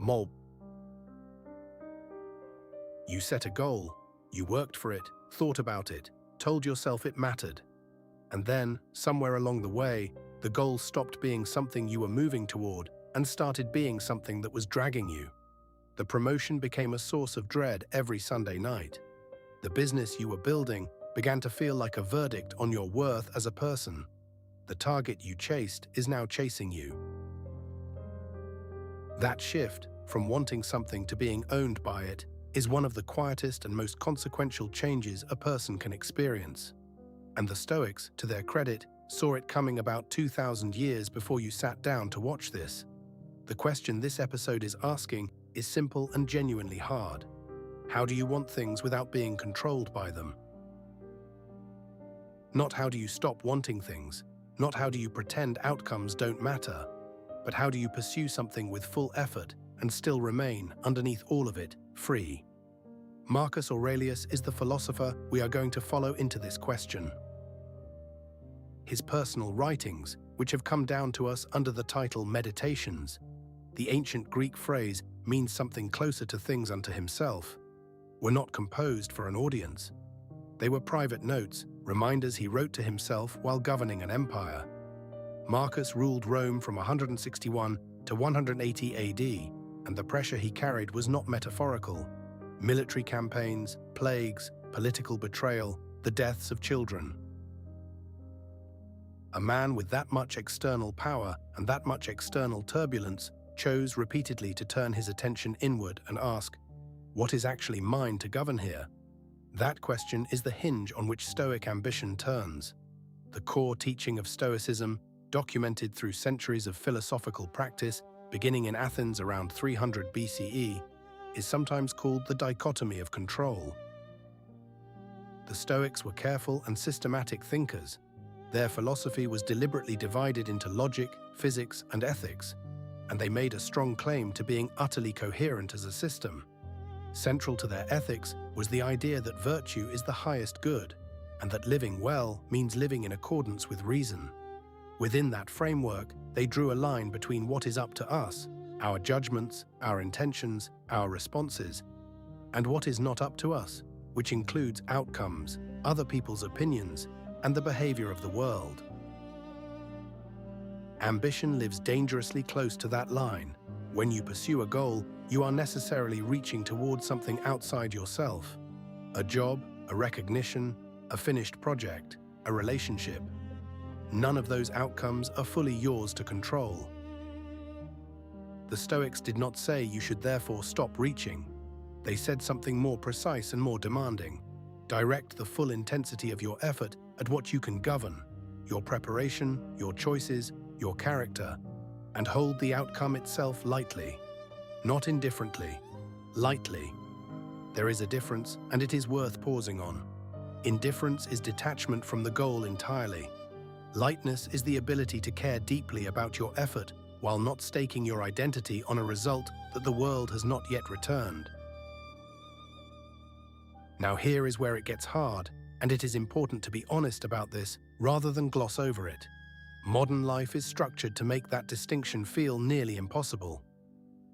Mob. You set a goal, you worked for it, thought about it, told yourself it mattered. And then, somewhere along the way, the goal stopped being something you were moving toward and started being something that was dragging you. The promotion became a source of dread every Sunday night. The business you were building began to feel like a verdict on your worth as a person. The target you chased is now chasing you. That shift, from wanting something to being owned by it, is one of the quietest and most consequential changes a person can experience. And the Stoics, to their credit, saw it coming about 2,000 years before you sat down to watch this. The question this episode is asking is simple and genuinely hard. How do you want things without being controlled by them? Not how do you stop wanting things, not how do you pretend outcomes don't matter, but how do you pursue something with full effort and still remain, underneath all of it, free? Marcus Aurelius is the philosopher we are going to follow into this question. His personal writings, which have come down to us under the title Meditations, the ancient Greek phrase means something closer to things unto himself, were not composed for an audience. They were private notes, reminders he wrote to himself while governing an empire. Marcus ruled Rome from 161 to 180 AD, and the pressure he carried was not metaphorical. Military campaigns, plagues, political betrayal, the deaths of children. A man with that much external power and that much external turbulence chose repeatedly to turn his attention inward and ask, what is actually mine to govern here? That question is the hinge on which Stoic ambition turns. The core teaching of Stoicism, documented through centuries of philosophical practice, beginning in Athens around 300 BCE, is sometimes called the Dichotomy of Control. The Stoics were careful and systematic thinkers. Their philosophy was deliberately divided into logic, physics, and ethics, and they made a strong claim to being utterly coherent as a system. Central to their ethics was the idea that virtue is the highest good, and that living well means living in accordance with reason. Within that framework, they drew a line between what is up to us, our judgments, our intentions, our responses, and what is not up to us, which includes outcomes, other people's opinions, and the behavior of the world. Ambition lives dangerously close to that line. When you pursue a goal, you are necessarily reaching towards something outside yourself. A job, a recognition, a finished project, a relationship. None of those outcomes are fully yours to control. The Stoics did not say you should therefore stop reaching. They said something more precise and more demanding. Direct the full intensity of your effort at what you can govern, your preparation, your choices, your character, and hold the outcome itself lightly. Not indifferently, lightly. There is a difference, and it is worth pausing on. Indifference is detachment from the goal entirely. Lightness is the ability to care deeply about your effort while not staking your identity on a result that the world has not yet returned. Now here is where it gets hard, and it is important to be honest about this rather than gloss over it. Modern life is structured to make that distinction feel nearly impossible.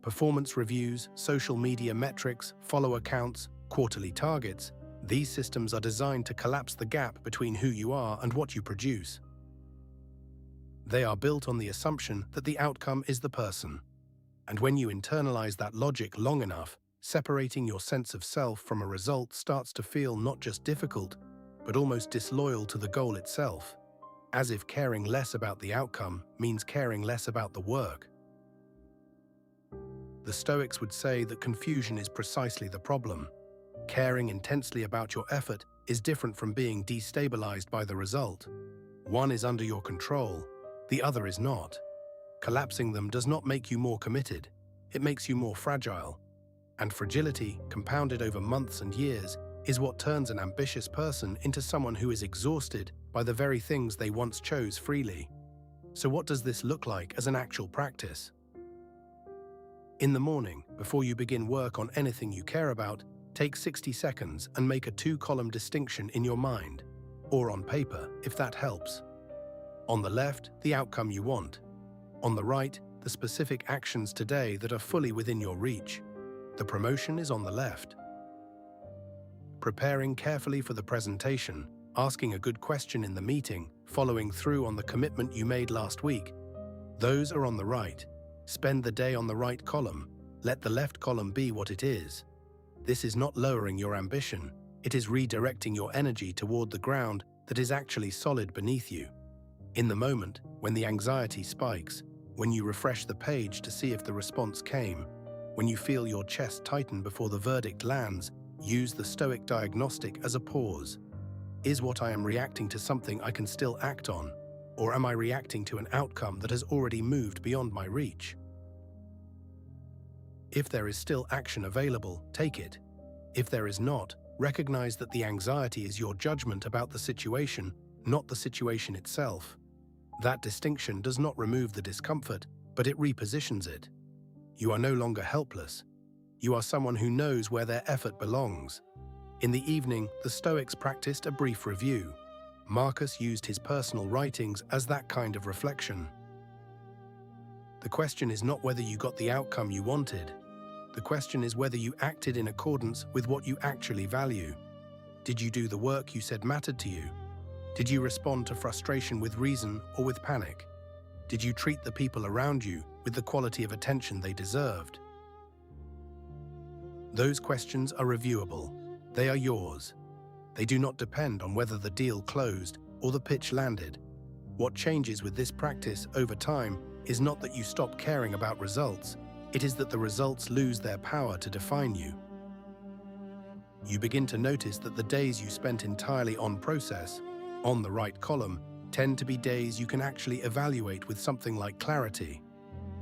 Performance reviews, social media metrics, follower counts, quarterly targets, these systems are designed to collapse the gap between who you are and what you produce. They are built on the assumption that the outcome is the person. And when you internalize that logic long enough, separating your sense of self from a result starts to feel not just difficult, but almost disloyal to the goal itself, as if caring less about the outcome means caring less about the work. The Stoics would say that confusion is precisely the problem. Caring intensely about your effort is different from being destabilized by the result. One is under your control, the other is not. Collapsing them does not make you more committed, it makes you more fragile. And fragility, compounded over months and years, is what turns an ambitious person into someone who is exhausted by the very things they once chose freely. So what does this look like as an actual practice? In the morning, before you begin work on anything you care about, take 60 seconds and make a 2-column distinction in your mind, or on paper, if that helps. On the left, the outcome you want. On the right, the specific actions today that are fully within your reach. The promotion is on the left. Preparing carefully for the presentation, asking a good question in the meeting, following through on the commitment you made last week. Those are on the right. Spend the day on the right column. Let the left column be what it is. This is not lowering your ambition. It is redirecting your energy toward the ground that is actually solid beneath you. In the moment, when the anxiety spikes, when you refresh the page to see if the response came, when you feel your chest tighten before the verdict lands, use the Stoic Diagnostic as a pause. Is what I am reacting to something I can still act on, or am I reacting to an outcome that has already moved beyond my reach? If there is still action available, take it. If there is not, recognize that the anxiety is your judgment about the situation, not the situation itself. That distinction does not remove the discomfort, but it repositions it. You are no longer helpless. You are someone who knows where their effort belongs. In the evening, the Stoics practiced a brief review. Marcus used his personal writings as that kind of reflection. The question is not whether you got the outcome you wanted. The question is whether you acted in accordance with what you actually value. Did you do the work you said mattered to you? Did you respond to frustration with reason or with panic? Did you treat the people around you with the quality of attention they deserved? Those questions are reviewable. They are yours. They do not depend on whether the deal closed or the pitch landed. What changes with this practice over time is not that you stop caring about results, it is that the results lose their power to define you. You begin to notice that the days you spent entirely on process, on the right column, tend to be days you can actually evaluate with something like clarity.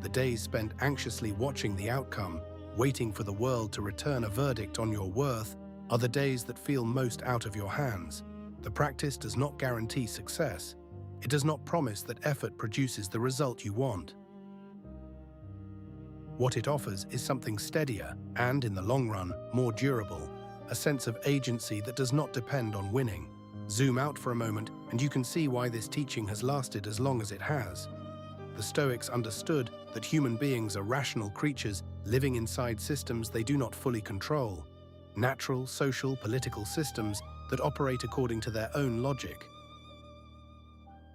The days spent anxiously watching the outcome, waiting for the world to return a verdict on your worth, are the days that feel most out of your hands. The practice does not guarantee success. It does not promise that effort produces the result you want. What it offers is something steadier and, in the long run, more durable, a sense of agency that does not depend on winning. Zoom out for a moment and you can see why this teaching has lasted as long as it has. The Stoics understood that human beings are rational creatures living inside systems they do not fully control. Natural, social, political systems that operate according to their own logic.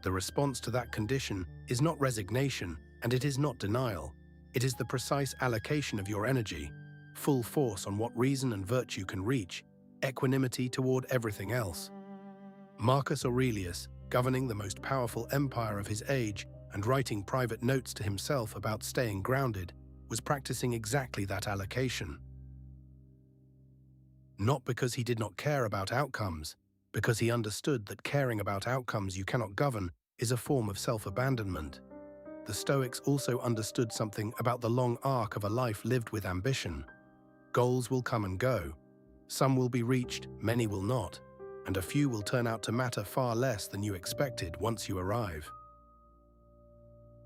The response to that condition is not resignation, and it is not denial. It is the precise allocation of your energy, full force on what reason and virtue can reach, equanimity toward everything else. Marcus Aurelius, governing the most powerful empire of his age and writing private notes to himself about staying grounded, was practicing exactly that allocation. Not because he did not care about outcomes, because he understood that caring about outcomes you cannot govern is a form of self-abandonment. The Stoics also understood something about the long arc of a life lived with ambition. Goals will come and go. Some will be reached, many will not, and a few will turn out to matter far less than you expected once you arrive.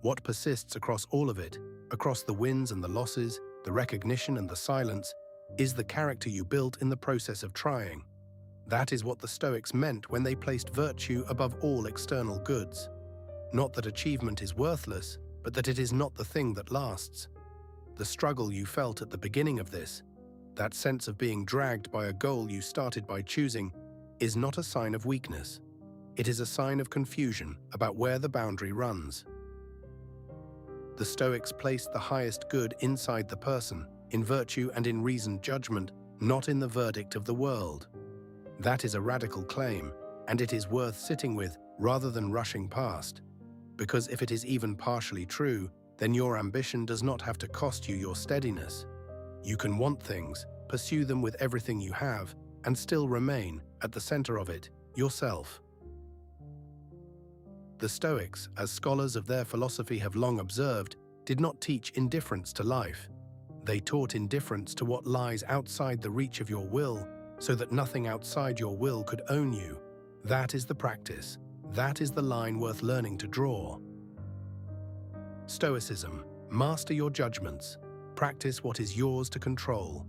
What persists across all of it, across the wins and the losses, the recognition and the silence, is the character you built in the process of trying. That is what the Stoics meant when they placed virtue above all external goods. Not that achievement is worthless, but that it is not the thing that lasts. The struggle you felt at the beginning of this, that sense of being dragged by a goal you started by choosing, is not a sign of weakness. It is a sign of confusion about where the boundary runs. The Stoics placed the highest good inside the person, in virtue and in reasoned judgment, not in the verdict of the world. That is a radical claim, and it is worth sitting with rather than rushing past. Because if it is even partially true, then your ambition does not have to cost you your steadiness. You can want things, pursue them with everything you have, and still remain, at the center of it, yourself. The Stoics, as scholars of their philosophy have long observed, did not teach indifference to life. They taught indifference to what lies outside the reach of your will, so that nothing outside your will could own you. That is the practice. That is the line worth learning to draw. Stoicism. Master your judgments. Practice what is yours to control.